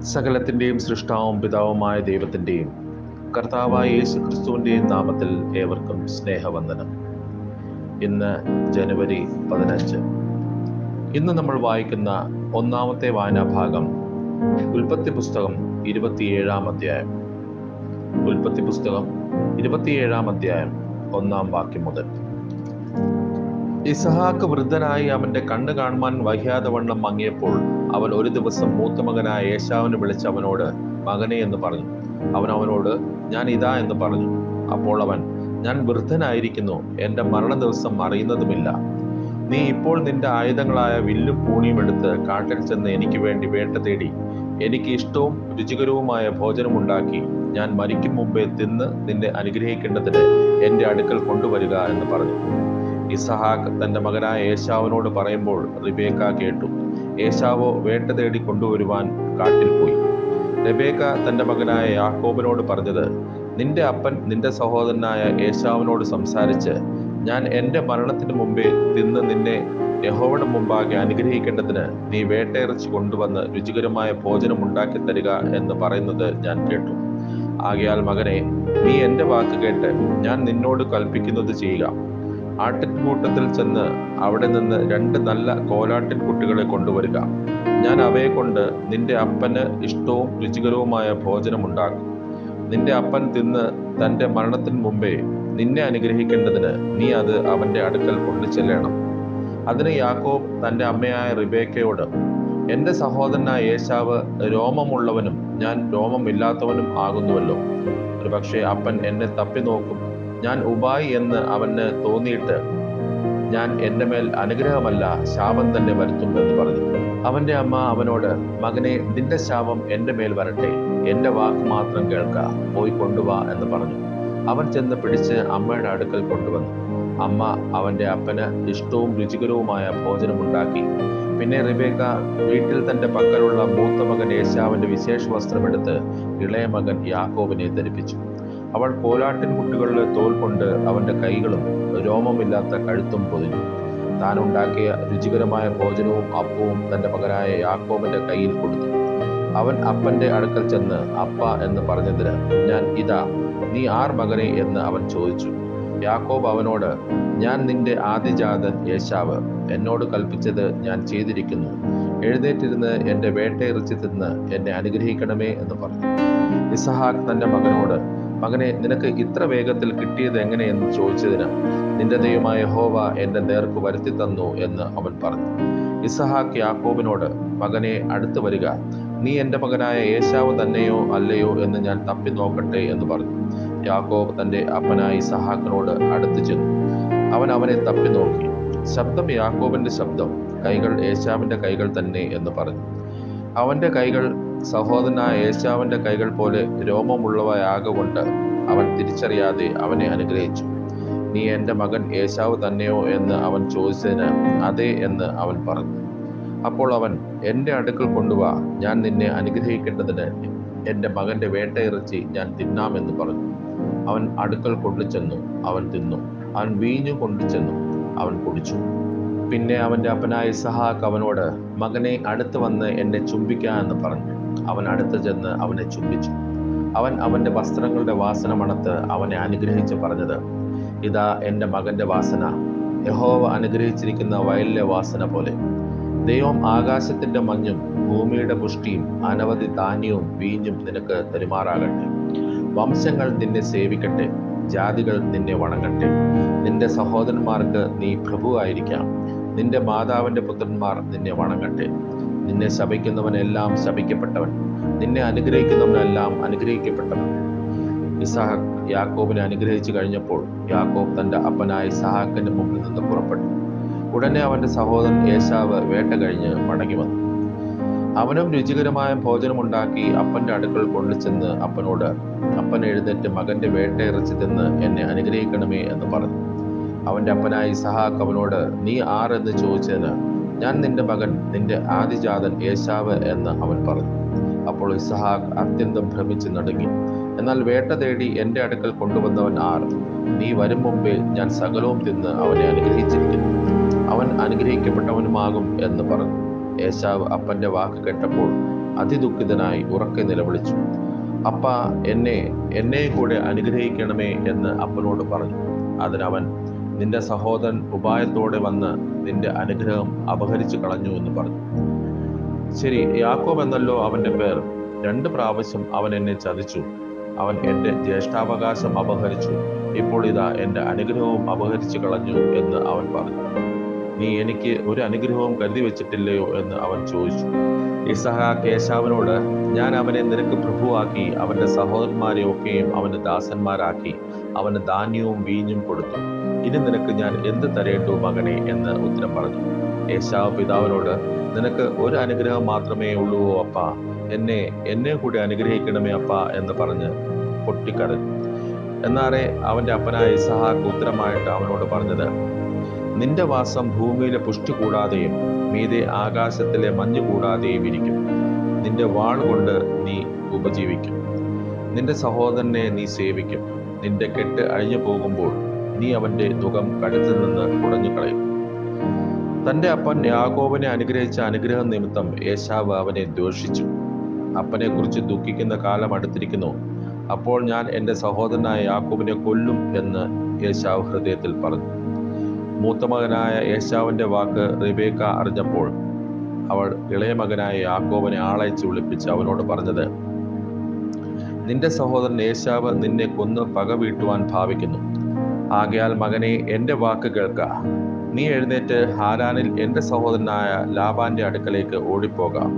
സകലത്തിൻ്റെയും സൃഷ്ടാവും പിതാവുമായ ദൈവത്തിൻ്റെയും കർത്താവായ യേശു ക്രിസ്തുവിൻ്റെയും നാമത്തിൽ ഏവർക്കും സ്നേഹവന്ദനം. ഇന്ന് ജനുവരി 15. ഇന്ന് നമ്മൾ വായിക്കുന്ന ഒന്നാമത്തെ വായനാഭാഗം ഉൽപ്പത്തി പുസ്തകം 27-ാം അധ്യായം. ഉൽപ്പത്തി പുസ്തകം 27-ാം അധ്യായം 1-ാം വാക്യം മുതൽ. ഇസഹാക്ക് വൃദ്ധനായി അവന്റെ കണ്ണ് കാണുവാൻ വയ്യാതെ വണ്ണം മങ്ങിയപ്പോൾ അവൻ ഒരു ദിവസം മൂത്തമകനായ ഏശാവിനെ വിളിച്ച് അവനോട്, മകനെ എന്ന് പറഞ്ഞു. അവൻ അവനോട്, ഞാൻ ഇതാ എന്ന് പറഞ്ഞു. അപ്പോൾ അവൻ, ഞാൻ വൃദ്ധനായിരിക്കുന്നു, എന്റെ മരണ ദിവസം അറിയുന്നതുമില്ല. നീ ഇപ്പോൾ നിന്റെ ആയുധങ്ങളായ വില്ലും പൂണിയും എടുത്ത് കാട്ടിൽ ചെന്ന് എനിക്ക് വേണ്ടി വേട്ട തേടി എനിക്ക് ഇഷ്ടവും രുചികരവുമായ ഭോജനമുണ്ടാക്കി ഞാൻ മരിക്കും മുമ്പേ തിന്ന് നിന്നെ അനുഗ്രഹിക്കേണ്ടതിന് എന്റെ അടുക്കൽ കൊണ്ടുവരിക എന്ന് പറഞ്ഞു. ഇസഹാക്ക് തന്റെ മകനായ ഏശാവിനോട് പറയുമ്പോൾ റിബേക്ക കേട്ടു. ഏശാവോ വേട്ട തേടി കൊണ്ടുവരുവാൻ കാട്ടിൽ പോയി. റിബേക്ക തന്റെ മകനായ യാക്കോബിനോട് പറഞ്ഞത്, നിന്റെ അപ്പൻ നിന്റെ സഹോദരനായ ഏശാവിനോട് സംസാരിച്ച്, ഞാൻ എന്റെ മരണത്തിന് മുമ്പേ തിന്ന് നിന്നെ യഹോവയുടെ മുമ്പാകെ അനുഗ്രഹിക്കേണ്ടതിന് നീ വേട്ടയിറച്ചി കൊണ്ടുവന്ന് രുചികരമായ ഭോജനം ഉണ്ടാക്കി തരിക എന്ന് പറയുന്നത് ഞാൻ കേട്ടു. ആകയാൽ മകനെ, നീ എന്റെ വാക്ക് കേട്ട് ഞാൻ നിന്നോട് കൽപ്പിക്കുന്നത് ചെയ്യുക. ആട്ടിൻകൂട്ടത്തിൽ ചെന്ന് അവിടെ നിന്ന് 2 നല്ല കോലാട്ടിൻ കുട്ടികളെ കൊണ്ടുവരിക. ഞാൻ അവയെ കൊണ്ട് നിന്റെ അപ്പന് ഇഷ്ടവും രുചികരവുമായ ഭോജനമുണ്ടാക്കും. നിന്റെ അപ്പൻ തിന്ന് തന്റെ മരണത്തിന് മുമ്പേ നിന്നെ അനുഗ്രഹിക്കേണ്ടതിന് നീ അത് അവന്റെ അടുക്കൽ കൊണ്ടു ചെല്ലണം. അതിന് യാക്കോബ് തന്റെ അമ്മയായ റിബേക്കയോട്, എന്റെ സഹോദരനായ ഏശാവ് രോമമുള്ളവനും ഞാൻ രോമമില്ലാത്തവനും ആകുന്നുവല്ലോ. ഒരുപക്ഷെ അപ്പൻ എന്നെ തപ്പി നോക്കും, ഞാൻ ഉപായി എന്ന് അവന് തോന്നിയിട്ട് ഞാൻ എന്റെ മേൽ അനുഗ്രഹമല്ല ശാപം തന്നെ വരുത്തും എന്ന് പറഞ്ഞു. അവന്റെ അമ്മ അവനോട്, മകനെ, നിന്റെ ശാപം എന്റെ മേൽ വരട്ടെ, എന്റെ വാക്ക് മാത്രം കേൾക്ക, പോയി കൊണ്ടുവാ എന്ന് പറഞ്ഞു. അവൻ ചെന്ന് പിടിച്ച് അമ്മയുടെ അടുക്കൽ കൊണ്ടുവന്നു. അമ്മ അവന്റെ അപ്പന് ഇഷ്ടവും രുചികരവുമായ ഭോജനമുണ്ടാക്കി. പിന്നെ റിബേക്ക വീട്ടിൽ തന്റെ പക്കലുള്ള മൂത്ത മകൻ ഏശാവിന്റെ വിശേഷ വസ്ത്രമെടുത്ത് ഇളയ മകൻ യാക്കോബിനെ ധരിപ്പിച്ചു. അവൾ കോലാട്ടിൻ കുട്ടികളുടെ തോൽ കൊണ്ട് അവന്റെ കൈകളും രോമമില്ലാത്ത കഴുത്തും പൊതിഞ്ഞു. താൻ ഉണ്ടാക്കിയ രുചികരമായ ഭോജനവും അപ്പവും തന്റെ മകനായ യാക്കോബിന്റെ കയ്യിൽ കൊടുത്തു. അവൻ അപ്പന്റെ അടുക്കൽ ചെന്ന് അപ്പ എന്ന് പറഞ്ഞതിന്, ഞാൻ ഇതാ, നീ ആർ മകനെ എന്ന് അവൻ ചോദിച്ചു. യാക്കോബ് അവനോട്, ഞാൻ നിന്റെ ആദിജാതൻ ഏശാവ്, എന്നോട് കൽപ്പിച്ചത് ഞാൻ ചെയ്തിരിക്കുന്നു. എഴുന്നേറ്റിരുന്ന് എന്റെ വേട്ടയിറച്ചി തിന്ന് എന്നെ അനുഗ്രഹിക്കണമേ എന്ന് പറഞ്ഞു. ഇസഹാക്ക് തന്റെ മകനോട്, മകനെ, നിനക്ക് ഇത്ര വേഗത്തിൽ കിട്ടിയത് എങ്ങനെയെന്ന് ചോദിച്ചതിന്, നിന്റെ ദൈവമായ യഹോവ എന്റെ നേർക്ക് വരുത്തി തന്നു എന്ന് അവൻ പറഞ്ഞു. ഇസഹാക്ക് യാക്കോബിനോട്, മകനെ, അടുത്തു വരിക, നീ എന്റെ മകനായ ഏശാവ് തന്നെയോ അല്ലയോ എന്ന് ഞാൻ തപ്പി നോക്കട്ടെ എന്ന് പറഞ്ഞു. യാക്കോബ് തന്റെ അപ്പനായ ഇസഹാക്കിനോട് അടുത്തു ചെന്നു. അവൻ അവനെ തപ്പി നോക്കി. ശബ്ദം യാക്കോബിന്റെ ശബ്ദം, കൈകൾ ഏശാവിന്റെ കൈകൾ തന്നെ എന്ന് പറഞ്ഞു. അവന്റെ കൈകൾ സഹോദരനായ ഏശാവിന്റെ കൈകൾ പോലെ രോമമുള്ളവയാകൊണ്ട് അവൻ തിരിച്ചറിയാതെ അവനെ അനുഗ്രഹിച്ചു. നീ എന്റെ മകൻ ഏശാവ് തന്നെയോ എന്ന് അവൻ ചോദിച്ചതിന് അതെ എന്ന് അവൻ പറഞ്ഞു. അപ്പോൾ അവൻ, എന്റെ അടുക്കൽ കൊണ്ടുവാ, ഞാൻ നിന്നെ അനുഗ്രഹിക്കേണ്ടതിന് എന്റെ മകന്റെ വേട്ടയിറച്ചി ഞാൻ തിന്നാമെന്ന് പറഞ്ഞു. അവൻ അടുക്കൽ കൊണ്ടുചെന്നു. അവൻ തിന്നു. അവൻ വീഞ്ഞു കൊണ്ടുചെന്നു. അവൻ കുടിച്ചു. പിന്നെ അവന്റെ അപ്പനായ ഇസഹാക്ക് അവനോട്, മകനെ, അടുത്ത് വന്ന് എന്നെ ചുംബിക്കുക എന്ന് പറഞ്ഞു. അവൻ അടുത്ത് ചെന്ന് അവനെ ചുംബിച്ചു. അവൻ അവന്റെ വസ്ത്രങ്ങളുടെ വാസന മണത്ത് അവനെ അനുഗ്രഹിച്ച് പറഞ്ഞത്, ഇതാ എന്റെ മകന്റെ വാസന, യഹോവ അനുഗ്രഹിച്ചിരിക്കുന്ന വയലിലെ വാസന പോലെ. ദൈവം ആകാശത്തിന്റെ മഞ്ഞും ഭൂമിയുടെ പുഷ്ടിയും അനവധി ധാന്യവും വീഞ്ഞും നിനക്ക് തരുമാറാകട്ടെ. വംശങ്ങൾ നിന്നെ സേവിക്കട്ടെ, ജാതികൾ നിന്നെ വണങ്ങട്ടെ. നിന്റെ സഹോദരന്മാർക്ക് നീ പ്രഭുവായിരിക്കാം, നിന്റെ മാതാവിന്റെ പുത്രന്മാർ നിന്നെ വണങ്ങട്ടെ. നിന്നെ ശപിക്കുന്നവനെല്ലാം ശപിക്കപ്പെട്ടവൻ, നിന്നെ അനുഗ്രഹിക്കുന്നവനെല്ലാം അനുഗ്രഹിക്കപ്പെട്ടവൻ. ഇസഹാക്ക് യാക്കോബിനെ അനുഗ്രഹിച്ചു കഴിഞ്ഞപ്പോൾ യാക്കോബ് തന്റെ അപ്പനായ ഇസഹാക്കിന്റെ മുമ്പിൽ നിന്ന് പുറപ്പെട്ടു. ഉടനെ അവന്റെ സഹോദരൻ ഏശാവ് വേട്ട കഴിഞ്ഞ് മടങ്ങി വന്നു. അവനും രുചികരമായ ഭോജനമുണ്ടാക്കി അപ്പന്റെ അടുക്കൽ കൊണ്ടുചെന്ന് അപ്പനോട്, അപ്പൻ എഴുന്നേറ്റ് മകന്റെ വേട്ടയിറച്ചി തിന്ന് എന്നെ അനുഗ്രഹിക്കണമേ എന്ന് പറഞ്ഞു. അവന്റെ അപ്പനായ ഇസഹാക്ക് അവനോട്, നീ ആർ എന്ന് ചോദിച്ചതിന്, ഞാൻ നിന്റെ മകൻ, നിന്റെ ആദിജാതൻ ഏശാവ് എന്ന് അവൻ പറഞ്ഞു. അപ്പോൾ ഇസഹാക്ക് അത്യന്തം ഭ്രമിച്ച് നടുങ്ങി. എന്നാൽ വേട്ട തേടി എന്റെ അടുക്കൽ കൊണ്ടുവന്നവൻ ആർ? നീ വരും മുമ്പേ ഞാൻ സകലവും തിന്ന് അവനെ അനുഗ്രഹിച്ചിരിക്കുന്നു, അവൻ അനുഗ്രഹിക്കപ്പെട്ടവനുമാകും എന്ന് പറഞ്ഞു. ഏശാവ് അപ്പന്റെ വാക്ക് കേട്ടപ്പോൾ അതിദുഃഖിതനായി ഉറക്കെ നിലവിളിച്ചു. അപ്പ എന്നെയും കൂടെ അനുഗ്രഹിക്കണമേ എന്ന് അപ്പനോട് പറഞ്ഞു. അതിനവൻ, നിന്റെ സഹോദരൻ ഉപായത്തോടെ വന്ന് നിന്റെ അനുഗ്രഹം അപഹരിച്ചു കളഞ്ഞു എന്ന് പറഞ്ഞു. ശരി, യാക്കോബ് എന്നല്ലോ അവന്റെ പേർ. 2 പ്രാവശ്യം അവൻ എന്നെ ചതിച്ചു. അവൻ എന്റെ ജ്യേഷ്ഠാവകാശം അപഹരിച്ചു. ഇപ്പോൾ ഇതാ എന്റെ അനുഗ്രഹവും അപഹരിച്ചു കളഞ്ഞു എന്ന് അവൻ പറഞ്ഞു. നീ എനിക്ക് ഒരു അനുഗ്രഹവും കരുതി വെച്ചിട്ടില്ലയോ എന്ന് അവൻ ചോദിച്ചു. ഇസഹാക്ക് ഏശാവിനോട്, ഞാൻ അവനെ നിനക്ക് പ്രഭുവാക്കി അവന്റെ സഹോദരന്മാരെ ഒക്കെയും അവന്റെ ദാസന്മാരാക്കി അവന് ധാന്യവും വീഞ്ഞും കൊടുത്തു. ഇനി നിനക്ക് ഞാൻ എന്ത് തരേണ്ടു മകനെ എന്ന് ഉത്തരം പറഞ്ഞു. ഏശാവ് പിതാവിനോട്, നിനക്ക് ഒരു അനുഗ്രഹം മാത്രമേ ഉള്ളൂവോ അപ്പ? എന്നെ കൂടി അനുഗ്രഹിക്കണമേ അപ്പ എന്ന് പറഞ്ഞ് പൊട്ടിക്കരഞ്ഞു. എന്നാലേ അവന്റെ അപ്പനായ ഇസഹാക്ക് ഉത്തരമായിട്ട് അവനോട് പറഞ്ഞത്, നിന്റെ വാസം ഭൂമിയിലെ പുഷ്ടി കൂടാതെയും മീതെ ആകാശത്തിലെ മഞ്ഞ് കൂടാതെയും ഇരിക്കും. നിന്റെ വാൾ കൊണ്ട് നീ ഉപജീവിക്കും. നിന്റെ സഹോദരനെ നീ സേവിക്കും. നിന്റെ കെട്ട് അഴിഞ്ഞു പോകുമ്പോൾ നീ അവന്റെ നുകം കഴുത്തിൽ നിന്ന് കുടഞ്ഞു കളയും. തന്റെ അപ്പൻ യാക്കോബിനെ അനുഗ്രഹിച്ച അനുഗ്രഹം നിമിത്തം ഏശാവ് അവനെ ദ്വേഷിച്ചു. അപ്പനെ കുറിച്ച് ദുഃഖിക്കുന്ന കാലം അടുത്തിരിക്കുന്നു. അപ്പോൾ ഞാൻ എൻ്റെ സഹോദരനായ യാക്കോബിനെ കൊല്ലും എന്ന് ഏശാവ് ഹൃദയത്തിൽ പറഞ്ഞു. മൂത്ത മകനായ ഏശാവിന്റെ വാക്ക് റിബേക്ക അറിഞ്ഞപ്പോൾ അവൾ ഇളയ മകനായ യാക്കോബിനെ ആളയച്ച് വിളിപ്പിച്ച് അവനോട് പറഞ്ഞത്, നിന്റെ സഹോദരൻ ഏശാവ് നിന്നെ കൊന്ന് പക വീട്ടുവാൻ ഭാവിക്കുന്നു. ആകയാൽ മകനെ, എൻ്റെ വാക്ക് കേൾക്ക. നീ എഴുന്നേറ്റ് ഹാരാനിൽ എൻ്റെ സഹോദരനായ ലാബാന്റെ അടുക്കലേക്ക് ഓടിപ്പോകാം.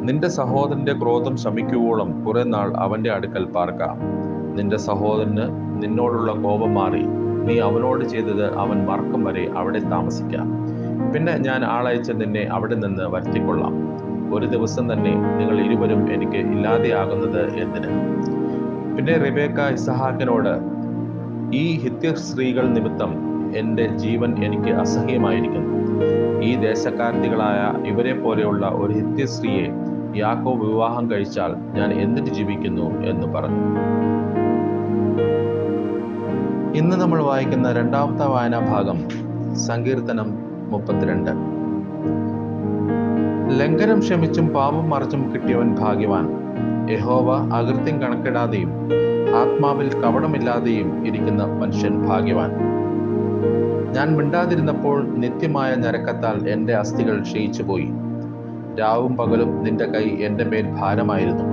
നിന്റെ സഹോദരന്റെ ക്രോധം ശമിക്കുവോളം കുറെ നാൾ അവന്റെ അടുക്കൽ പാർക്കാം. നിന്റെ സഹോദരന് നിന്നോടുള്ള കോപം മാറി നീ അവനോട് ചെയ്തത് അവൻ മറക്കും വരെ അവിടെ താമസിക്കാം. പിന്നെ ഞാൻ ആളയച്ച് നിന്നെ അവിടെ നിന്ന് വരുത്തിക്കൊള്ളാം. ഒരു ദിവസം തന്നെ നിങ്ങൾ ഇരുവരും എനിക്ക് ഇല്ലാതെയാകുന്നത് എന്തിന്? പിന്നെ റിബേക്ക ഇസഹാക്കിനോട്, ഈ ഹിത്യർ സ്ത്രീകൾ നിമിത്തം എൻ്റെ ജീവൻ എനിക്ക് അസഹ്യമായിരിക്കുന്നു. ഈ ദേശക്കാരത്തികളായ ഇവരെ പോലെയുള്ള ഒരു ഹിത്യ സ്ത്രീയെ യാക്കോബ് വിവാഹം കഴിച്ചാൽ ഞാൻ എന്തിന് ജീവിക്കുന്നു എന്ന് പറഞ്ഞു. ഇന്ന് നമ്മൾ വായിക്കുന്ന 2ാമത്തെ വായനാ ഭാഗം സങ്കീർത്തനം 32. ലംഘനം ക്ഷമിച്ചും പാപം മറച്ചും കിട്ടിയവൻ ഭാഗ്യവാൻ. യഹോവ അകൃത്യം കണക്കിടാതെയും ആത്മാവിൽ കപടമില്ലാതെയും ഇരിക്കുന്ന മനുഷ്യൻ ഭാഗ്യവാൻ. ഞാൻ മിണ്ടാതിരുന്നപ്പോൾ നിത്യമായ ഞരക്കത്താൽ എൻ്റെ അസ്ഥികൾ ക്ഷയിച്ചുപോയി. രാവും പകലും നിന്റെ കൈ എൻ്റെ മേൽ ഭാരമായിരുന്നു.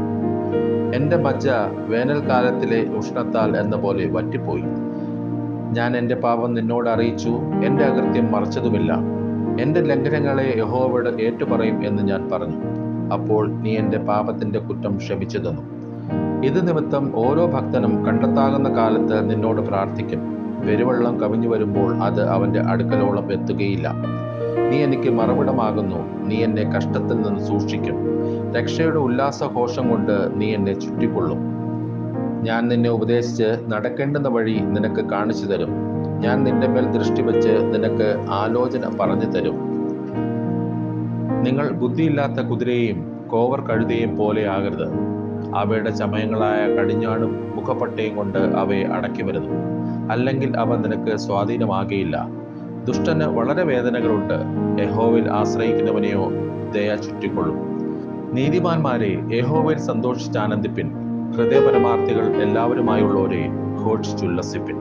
എൻ്റെ മജ്ജ വേനൽക്കാലത്തിലെ ഉഷ്ണത്താൽ എന്ന പോലെ വറ്റിപ്പോയി. ഞാൻ എൻ്റെ പാപം നിന്നോട് അറിയിച്ചു, എൻ്റെ അകൃത്യം മറച്ചതുമില്ല. എൻ്റെ ലംഘനങ്ങളെ യഹോവയോട് ഏറ്റുപറയും എന്ന് ഞാൻ പറഞ്ഞു. അപ്പോൾ നീ എൻ്റെ പാപത്തിൻ്റെ കുറ്റം ക്ഷമിച്ചു തന്നു. ഇത് നിമിത്തം ഓരോ ഭക്തനും കണ്ടെത്താകുന്ന കാലത്ത് നിന്നോട് പ്രാർത്ഥിക്കും. പെരുവെള്ളം കവിഞ്ഞു വരുമ്പോൾ അത് അവന്റെ അടുക്കലോളം എത്തുകയില്ല. നീ എനിക്ക് മറവിടമാകുന്നു. നീ എന്നെ കഷ്ടത്തിൽ നിന്ന് സൂക്ഷിക്കും. രക്ഷയുടെ ഉല്ലാസഘോഷം കൊണ്ട് നീ എന്നെ ചുറ്റിക്കൊള്ളും. ഞാൻ നിന്നെ ഉപദേശിച്ച് നടക്കേണ്ടുന്ന വഴി നിനക്ക് കാണിച്ചു തരും. ഞാൻ നിന്റെ മേൽ ദൃഷ്ടി വെച്ച് നിനക്ക് ആലോചന പറഞ്ഞു തരും. നിങ്ങൾ ബുദ്ധിയില്ലാത്ത കുതിരയെയും കോവർ കഴുതയെയും പോലെ ആകരുത്. അവയുടെ ചമയങ്ങളായ കടിഞ്ഞാണും മുഖപ്പട്ടയും കൊണ്ട് അവയെ അടക്കി വരുന്നു. അല്ലെങ്കിൽ അവ നിനക്ക് സ്വാധീനമാകയില്ല. ദുഷ്ടന് വളരെ വേദനകളുണ്ട്. യഹോവയിൽ ആശ്രയിക്കുന്നവനെയോ ദയ ചുറ്റിക്കൊള്ളും. നീതിമാന്മാരെ, യഹോവയിൽ സന്തോഷിച്ചാനന്ദിപ്പിൻ. ഹൃദയപരമാർത്ഥികൾ എല്ലാവരുമായുള്ളവരെ ഘോഷിച്ചുല്ലസിപ്പിൻ.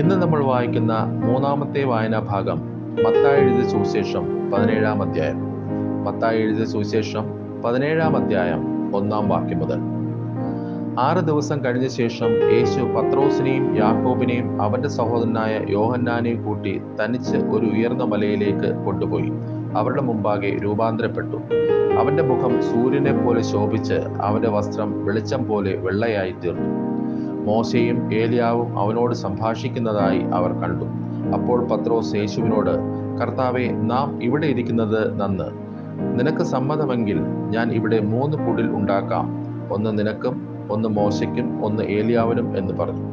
ഇന്ന് നമ്മൾ വായിക്കുന്ന 3ാമത്തെ വായനാ ഭാഗം മത്തായി എഴുതിയ സുവിശേഷം 17-ാം അധ്യായം. മത്തായി എഴുതിയ സുവിശേഷം 17-ാം അധ്യായം 1-ാം വാക്യം മുതൽ. 6 ദിവസം കഴിഞ്ഞ ശേഷം യേശു പത്രോസിനെയും യാക്കോബിനെയും അവന്റെ സഹോദരനായ യോഹന്നാനെയും കൂട്ടി തനിച്ച് ഒരു ഉയർന്ന മലയിലേക്ക് കൊണ്ടുപോയി അവരുടെ മുമ്പാകെ രൂപാന്തരപ്പെട്ടു. അവന്റെ മുഖം സൂര്യനെ പോലെ ശോഭിച്ച് അവന്റെ വസ്ത്രം വെളിച്ചം പോലെ വെള്ളയായി തീർന്നു. മോശയും ഏലിയാവും അവനോട് സംഭാഷിക്കുന്നതായി അവർ കണ്ടു. അപ്പോൾ പത്രോസ് യേശുവിനോട്, കർത്താവേ, നാം ഇവിടെ ഇരിക്കുന്നത് നന്ന്. നിനക്ക് സമ്മതമെങ്കിൽ ഞാൻ ഇവിടെ 3 കുടിൽ ഉണ്ടാക്കാം. ഒന്ന് നിനക്കും, ഒന്ന് മോശയ്ക്കും, ഒന്ന് ഏലിയാവിനും എന്ന് പറഞ്ഞു.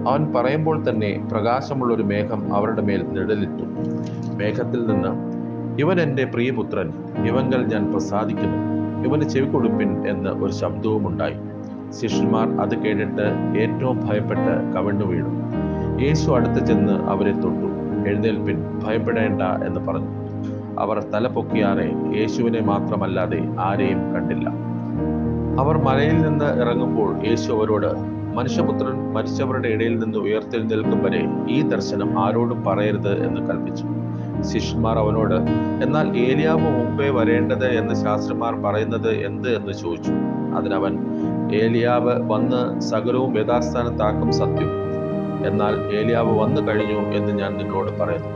അവൻ പറയുമ്പോൾ തന്നെ പ്രകാശമുള്ളൊരു മേഘം അവരുടെ മേൽ നിഴലിട്ടു. മേഘത്തിൽ നിന്ന്, ഇവൻ എൻ്റെ പ്രിയപുത്രൻ, ഇവങ്കൽ ഞാൻ പ്രസാദിക്കുന്നു, ഇവന് ചെവികൊടുപ്പിൻ എന്ന് ഒരു ശബ്ദവും ഉണ്ടായി. ശിഷ്യന്മാർ അത് കേട്ടിട്ട് ഏറ്റവും ഭയപ്പെട്ട് കവിണ്ണു വീണു. യേശു അടുത്ത് ചെന്ന് അവരെ തൊട്ടു. എഴുന്നേൽപ്പിൻ, ഭയപ്പെടേണ്ട എന്ന് പറഞ്ഞു. അവർ തല പൊക്കിയാറെ യേശുവിനെ മാത്രമല്ലാതെ ആരെയും കണ്ടില്ല. അവർ മലയിൽ നിന്ന് ഇറങ്ങുമ്പോൾ യേശു അവരോട്, മനുഷ്യപുത്രൻ മരിച്ചവരുടെ ഇടയിൽ നിന്ന് ഉയർത്തെഴുന്നേൽക്കും വരെ ഈ ദർശനം ആരോടും പറയരുത് എന്ന് കൽപ്പിച്ചു. ശിഷ്യന്മാർ അവനോട്, എന്നാൽ ഏലിയാവ് മുമ്പേ വരേണ്ടത് എന്ന് ശാസ്ത്രിമാർ പറയുന്നത് എന്ത് എന്ന് ചോദിച്ചു. അതിനവൻ, ഏലിയാവ് വന്ന് സകലവും യഥാസ്ഥാനത്താക്കും സത്യം. എന്നാൽ ഏലിയാവ് വന്നു കഴിഞ്ഞു എന്ന് ഞാൻ നിങ്ങളോട് പറയുന്നു.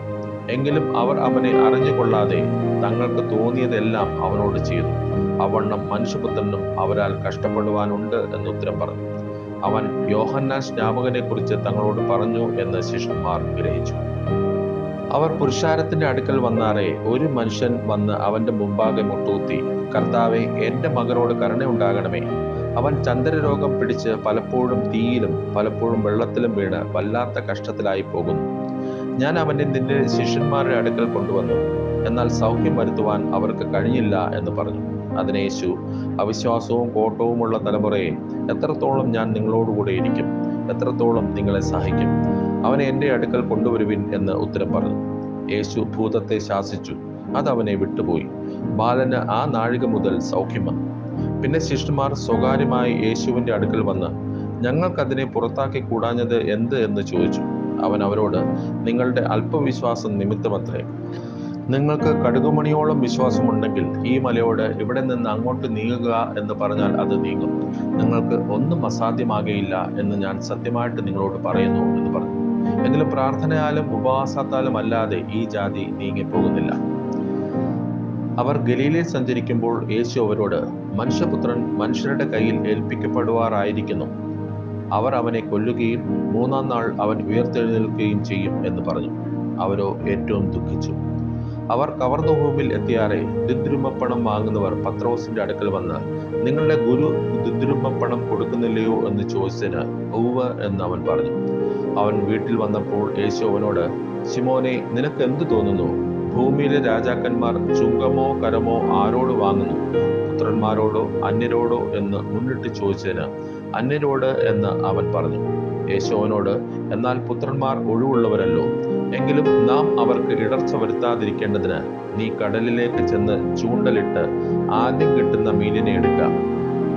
എങ്കിലും അവർ അവനെ അറിഞ്ഞുകൊള്ളാതെ തങ്ങൾക്ക് തോന്നിയതെല്ലാം അവനോട് ചെയ്തു. അവണ്ണം മനുഷ്യപുത്രനും അവരാൽ കഷ്ടപ്പെടുവാനുണ്ട് എന്ന് ഉത്തരം പറഞ്ഞു. അവൻ യോഹന്നാൻ സ്നാപകനെ കുറിച്ച് തങ്ങളോട് പറഞ്ഞു എന്ന് ശിഷ്യന്മാർ ഗ്രഹിച്ചു. അവർ പുരുഷാരത്തിന്റെ അടുക്കൽ വന്നാറെ ഒരു മനുഷ്യൻ വന്ന് അവന്റെ മുമ്പാകെ മുട്ടുകുത്തി, കർത്താവേ, എന്റെ മകനോട് കരുണയുണ്ടാകണമേ. അവൻ ചന്ദ്രരോഗം പിടിച്ച് പലപ്പോഴും തീയിലും പലപ്പോഴും വെള്ളത്തിലും വീണ് വല്ലാത്ത കഷ്ടത്തിലായി പോകുന്നു. ഞാൻ അവനെ നിന്റെ ശിഷ്യന്മാരുടെ അടുക്കൽ കൊണ്ടുവന്നു, എന്നാൽ സൗഖ്യം വരുത്തുവാൻ അവർക്ക് കഴിഞ്ഞില്ല എന്ന് പറഞ്ഞു. അതിന് യേശു, അവിശ്വാസവും കോട്ടവുമുള്ള തലമുറയെ, എത്രത്തോളം ഞാൻ നിങ്ങളോടുകൂടെ ഇരിക്കും, എത്രത്തോളം നിങ്ങളെ സഹിക്കും? അവനെ എൻ്റെ അടുക്കൽ കൊണ്ടുവരുവിൻ എന്ന് ഉത്തരം പറഞ്ഞു. യേശു ഭൂതത്തെ ശാസിച്ചു, അത് അവനെ വിട്ടുപോയി. ബാലന് ആ നാഴിക മുതൽ സൗഖ്യം വന്നു. പിന്നെ ശിഷ്യന്മാർ സ്വകാര്യമായി യേശുവിൻ്റെ അടുക്കൽ വന്ന്, ഞങ്ങൾക്കതിനെ പുറത്താക്കി കൂടാഞ്ഞത് എന്ത് എന്ന് ചോദിച്ചു. അവൻ അവരോട്, നിങ്ങളുടെ അല്പവിശ്വാസം നിമിത്തമത്രേ. നിങ്ങൾക്ക് കടുകുമണിയോളം വിശ്വാസമുണ്ടെങ്കിൽ ഈ മലയോട് ഇവിടെ നിന്ന് അങ്ങോട്ട് നീങ്ങുക എന്ന് പറഞ്ഞാൽ അത് നീങ്ങും. നിങ്ങൾക്ക് ഒന്നും അസാധ്യമാകയില്ല എന്ന് ഞാൻ സത്യമായിട്ട് നിങ്ങളോട് പറയുന്നു എന്ന് പറഞ്ഞു. എങ്കിലും പ്രാർത്ഥനയാലും ഉപവാസത്താലും അല്ലാതെ ഈ ജാതി നീങ്ങിപ്പോകുന്നില്ല. അവർ ഗലീലയിൽ സഞ്ചരിക്കുമ്പോൾ യേശു അവരോട്, മനുഷ്യപുത്രൻ മനുഷ്യരുടെ കയ്യിൽ ഏൽപ്പിക്കപ്പെടുവാറായിരിക്കുന്നു. അവർ അവനെ കൊല്ലുകയും 3-ാം നാൾ അവൻ ഉയർത്തെഴുന്നേൽക്കുകയും ചെയ്യും എന്ന് പറഞ്ഞു. അവരോ ഏറ്റവും ദുഃഖിച്ചു. അവർ കവർന്നഹൂമിൽ എത്തിയാറെ ദിദ്രുമപ്പണം വാങ്ങുന്നവർ പത്രോസിന്റെ അടുക്കൽ വന്ന്, നിങ്ങളുടെ ഗുരു ദിദ്രുമപ്പണം കൊടുക്കുന്നില്ലയോ എന്ന് ചോദിച്ചതിന് ഉവ്വ് എന്ന് അവൻ പറഞ്ഞു. അവൻ വീട്ടിൽ വന്നപ്പോൾ യേശു അവനോട്, ശിമോനെ, നിനക്ക് എന്ത് തോന്നുന്നു? ഭൂമിയിലെ രാജാക്കന്മാർ ചുങ്കമോ കരമോ ആരോട് വാങ്ങുന്നു? പുത്രന്മാരോടോ അന്യരോടോ എന്ന് മുന്നിട്ട് ചോദിച്ചതിന് അന്യരോട് എന്ന് അവൻ പറഞ്ഞു. യേശു അവനോട്, എന്നാൽ പുത്രന്മാർ ഒഴിവുള്ളവരല്ലോ. എങ്കിലും നാം അവർക്ക് ഇടർച്ച വരുത്താതിരിക്കേണ്ടതിന് നീ കടലിലേക്ക് ചെന്ന് ചൂണ്ടലിട്ട് ആദ്യം കിട്ടുന്ന മീനിനെ എടുക്കുക.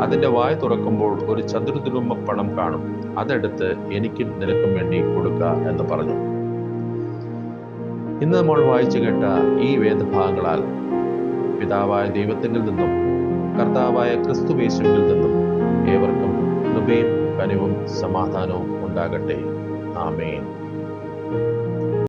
അതിന്റെ വായ തുറക്കുമ്പോൾ ഒരു ചതുർദ്രുമപ്പണം കാണും. അതെടുത്ത് എനിക്കും നിനക്കും വേണ്ടി കൊടുക്കുക എന്ന് പറഞ്ഞു. ഇന്ന് നമ്മൾ വായിച്ചു കേട്ട ഈ വേദഭാഗങ്ങളാൽ പിതാവായ ദൈവത്തിങ്കിൽ നിന്നും കർത്താവായ ക്രിസ്തുയേശുവിൽ നിന്നും ഏവർക്കും കൃപയും കനിവും സമാധാനവും ഉണ്ടാകട്ടെ. ആമേൻ.